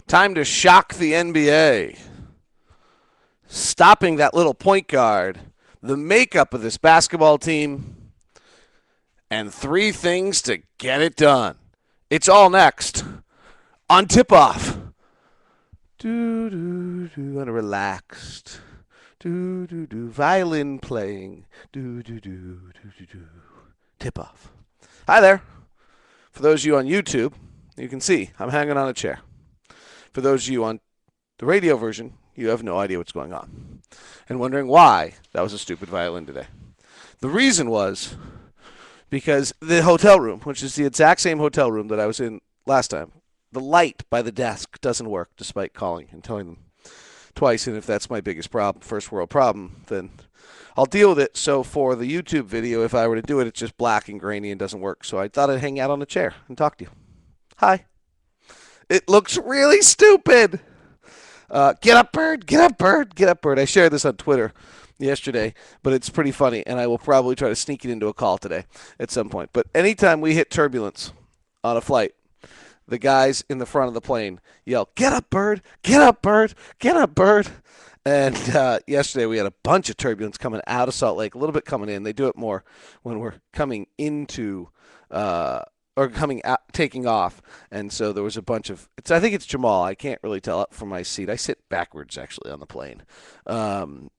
Time to shock the NBA. Stopping that little point guard. The makeup of this basketball team. And three things to get it done. It's all next on Tip Off. Do do do, and relaxed. Do do do, violin playing. Do do do do do do. Tip Off. Hi there. For those of you on YouTube, you can see I'm hanging on a chair. For those of you on the radio version, you have no idea what's going on and wondering why that was a stupid violin today. The reason was because the hotel room, which is the exact same hotel room that I was in last time, the light by the desk doesn't work despite calling and telling them twice. And if that's my biggest problem, first world problem, then I'll deal with it. So for the YouTube video, if I were to do it, it's just black and grainy and doesn't work. So I thought I'd hang out on a chair and talk to you. Hi. It looks really stupid. Get up, bird. Get up, bird. Get up, bird. I shared this on Twitter yesterday, but it's pretty funny, and I will probably try to sneak it into a call today at some point. But anytime we hit turbulence on a flight, the guys in the front of the plane yell, "Get up, bird! Get up, bird! Get up, bird!" And yesterday we had a bunch of turbulence coming out of Salt Lake, a little bit coming in. They do it more when we're coming into or coming out, taking off. And so there was a bunch of. I think it's Jamal. I can't really tell it from my seat. I sit backwards actually on the plane, and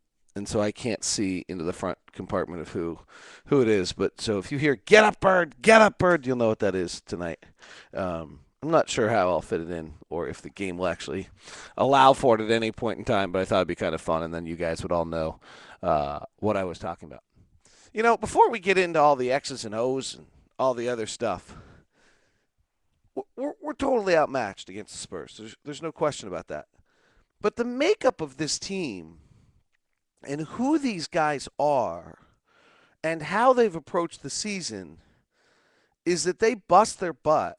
so I can't see into the front compartment of who it is. But so if you hear "Get up, bird! Get up, bird!" you'll know what that is tonight. I'm not sure how I'll fit it in or if the game will actually allow for it at any point in time, but I thought it'd be kind of fun, and then you guys would all know what I was talking about. You know, before we get into all the X's and O's and all the other stuff, we're totally outmatched against the Spurs. There's no question about that. But the makeup of this team and who these guys are and how they've approached the season is that they bust their butt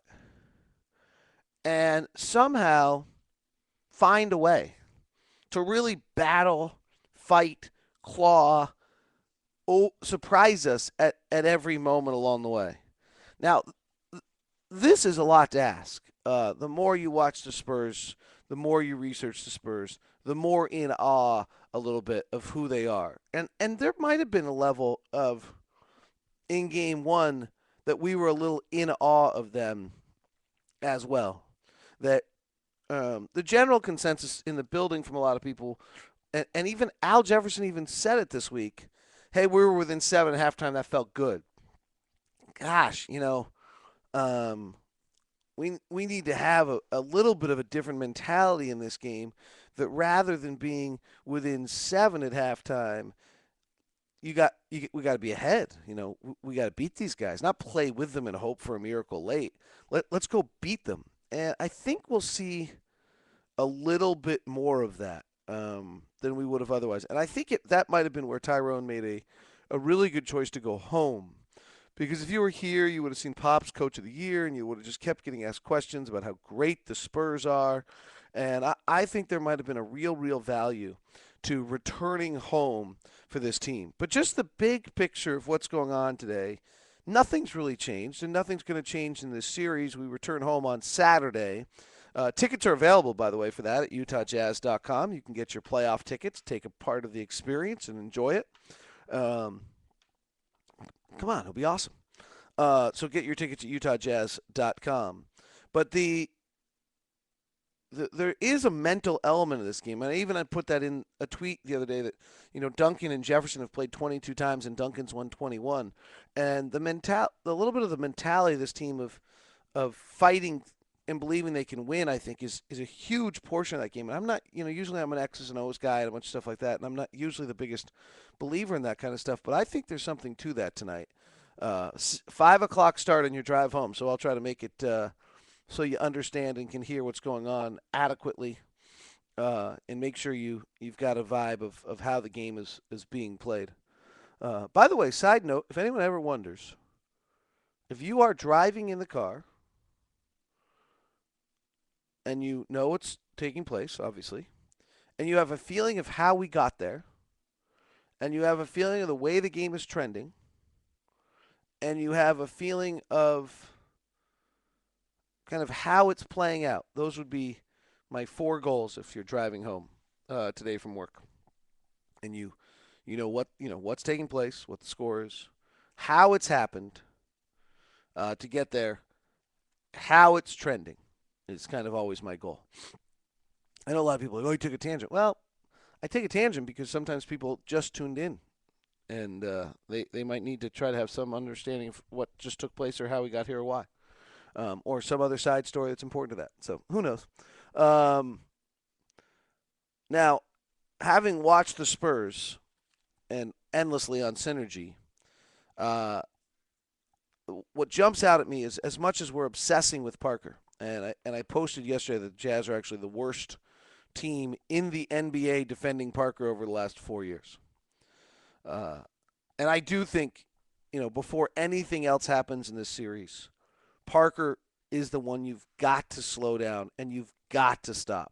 and somehow find a way to really battle, fight, claw, surprise us at every moment along the way. Now, this is a lot to ask. The more you watch the Spurs, the more you research the Spurs, the more in awe a little bit of who they are. And there might have been a level of in game one that we were a little in awe of them as well. That the general consensus in the building from a lot of people, and even Al Jefferson even said it this week. Hey, we were within 7 at halftime. That felt good. Gosh, we need to have a little bit of a different mentality in this game. That rather than being within 7 at halftime, we got to be ahead. We got to beat these guys, not play with them and hope for a miracle late. Let's go beat them. And I think we'll see a little bit more of that than we would have otherwise. And I think that might have been where Tyrone made a really good choice to go home. Because if you were here, you would have seen Pop's Coach of the Year, and you would have just kept getting asked questions about how great the Spurs are. And I think there might have been a real value to returning home for this team. But just the big picture of what's going on today, nothing's really changed, and nothing's going to change in this series. We return home on Saturday. Tickets are available, by the way, for that at utahjazz.com. You can get your playoff tickets, take a part of the experience, and enjoy it. Come on, it'll be awesome. So get your tickets at utahjazz.com. But there is a mental element of this game, and I put that in a tweet the other day that Duncan and Jefferson have played 22 times and Duncan's won 21, and the little bit of the mentality of this team of fighting and believing they can win, I think is a huge portion of that game. And I'm not, usually I'm an X's and O's guy and a bunch of stuff like that, and I'm not usually the biggest believer in that kind of stuff, but I think there's something to that tonight. 5 o'clock start on your drive home, so I'll try to make it so you understand and can hear what's going on adequately, and make sure you've got a vibe of how the game is being played. By the way, side note, if anyone ever wonders, if you are driving in the car and you know what's taking place, obviously, and you have a feeling of how we got there, and you have a feeling of the way the game is trending, and you have a feeling of kind of how it's playing out, those would be my four goals if you're driving home today from work, and you know what's taking place, what the score is, how it's happened to get there, how it's trending is kind of always my goal. I know a lot of people are like, oh, you took a tangent. Well, I take a tangent because sometimes people just tuned in and they might need to try to have some understanding of what just took place or how we got here or why, or some other side story that's important to that. So who knows? Um, Now, having watched the Spurs and endlessly on Synergy, uh, what jumps out at me is as much as we're obsessing with Parker, and I posted yesterday that the Jazz are actually the worst team in the NBA defending Parker over the last 4 years. Uh, and I do think, before anything else happens in this series, Parker is the one you've got to slow down and you've got to stop.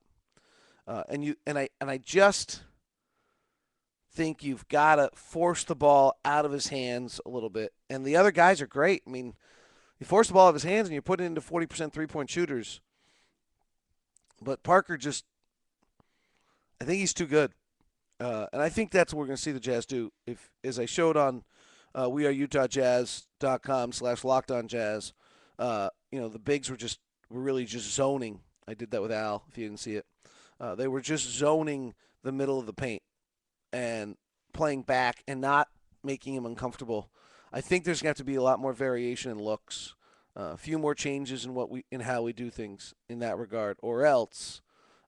And I just think you've got to force the ball out of his hands a little bit. And the other guys are great. I mean, you force the ball out of his hands and you put it into 40% three-point shooters. But Parker just, I think he's too good. And I think that's what we're going to see the Jazz do. If, as I showed on weareutahjazz.com/lockedonjazz, the bigs were really just zoning. I did that with Al, if you didn't see it. They were just zoning the middle of the paint and playing back and not making him uncomfortable. I think there's going to have to be a lot more variation in looks, a few more changes in how we do things in that regard, or else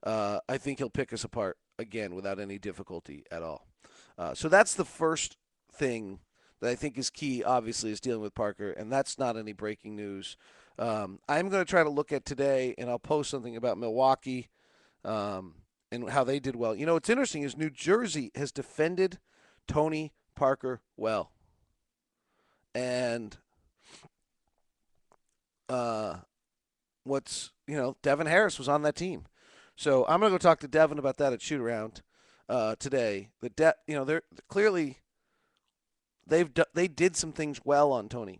I think he'll pick us apart again without any difficulty at all. So that's the first thing that I think is key, obviously, is dealing with Parker, and that's not any breaking news. I'm going to try to look at today, and I'll post something about Milwaukee and how they did well. What's interesting is New Jersey has defended Tony Parker well. And Devin Harris was on that team. So I'm going to go talk to Devin about that at shoot around today. They're clearly they did some things well on Tony.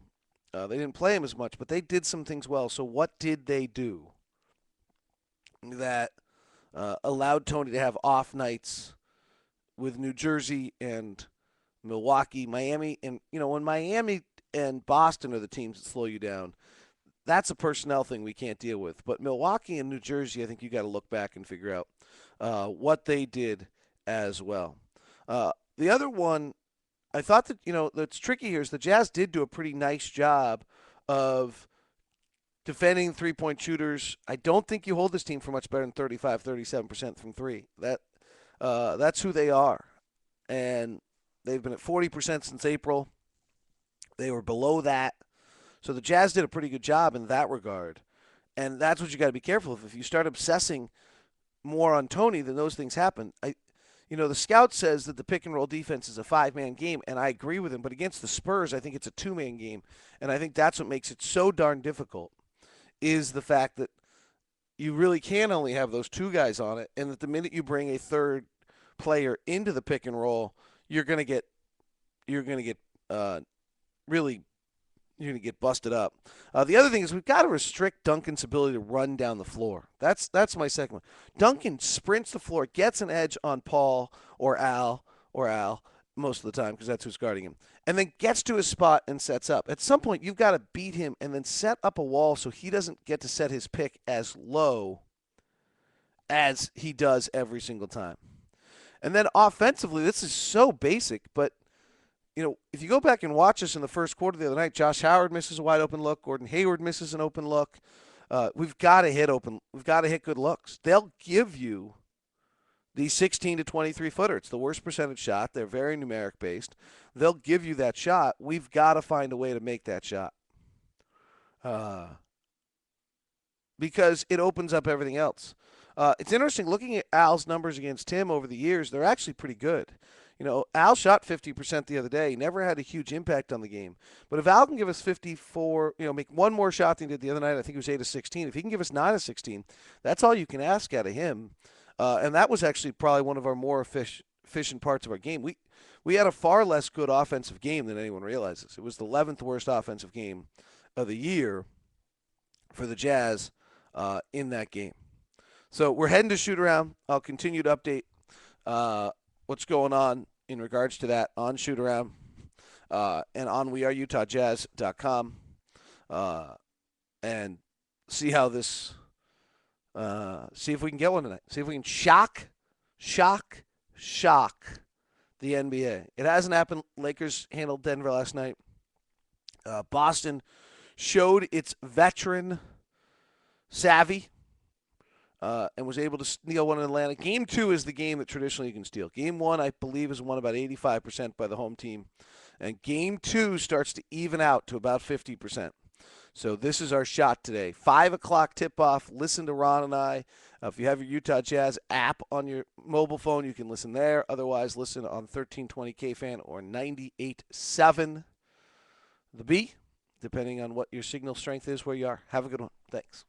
They didn't play him as much, but they did some things well. So what did they do that allowed Tony to have off nights with New Jersey and Milwaukee, Miami, and when Miami and Boston are the teams that slow you down, that's a personnel thing we can't deal with. But Milwaukee and New Jersey, I think you got to look back and figure out what they did as well. The other one, I thought that that's tricky here is the Jazz did do a pretty nice job of defending three-point shooters. I don't think you hold this team for much better than 35, 37% from three. That's who they are. And they've been at 40% since April. They were below that. So the Jazz did a pretty good job in that regard. And that's what you got to be careful of. If you start obsessing more on Tony, then those things happen. The scout says that the pick and roll defense is a 5-man game, and I agree with him. But against the Spurs, I think it's a 2-man game. And I think that's what makes it so darn difficult, is the fact that you really can only have those two guys on it, and that the minute you bring a third player into the pick and roll, you're going to get really you're going to get busted up. The other thing is we've got to restrict Duncan's ability to run down the floor. That's my second one. Duncan sprints the floor, gets an edge on Paul or Al most of the time because that's who's guarding him, and then gets to his spot and sets up. At some point, you've got to beat him and then set up a wall so he doesn't get to set his pick as low as he does every single time. And then offensively, this is so basic, but if you go back and watch us in the first quarter the other night, Josh Howard misses a wide open look. Gordon Hayward misses an open look. We've got to hit good looks. They'll give you the 16 to 23 footer. It's the worst percentage shot. They're very numeric based. They'll give you that shot. We've got to find a way to make that shot. Because it opens up everything else. It's interesting looking at Al's numbers against Tim over the years. They're actually pretty good. Al shot 50% the other day. He never had a huge impact on the game. But if Al can give us 54, make one more shot than he did the other night, I think it was 8 of 16. If he can give us 9 of 16, that's all you can ask out of him. And that was actually probably one of our more efficient parts of our game. We had a far less good offensive game than anyone realizes. It was the 11th worst offensive game of the year for the Jazz in that game. So we're heading to shoot around. I'll continue to update what's going on in regards to that on shoot around and on weareutahjazz.com and see how this. See if we can get one tonight. See if we can shock the NBA. It hasn't happened. Lakers handled Denver last night. Boston showed its veteran savvy and was able to steal one in Atlanta. Game 2 is the game that traditionally you can steal. Game 1, I believe, is won about 85% by the home team. And Game 2 starts to even out to about 50%. So this is our shot today. 5 o'clock tip-off. Listen to Ron and I. If you have your Utah Jazz app on your mobile phone, you can listen there. Otherwise, listen on 1320 KFan or 98.7 The B, depending on what your signal strength is where you are. Have a good one. Thanks.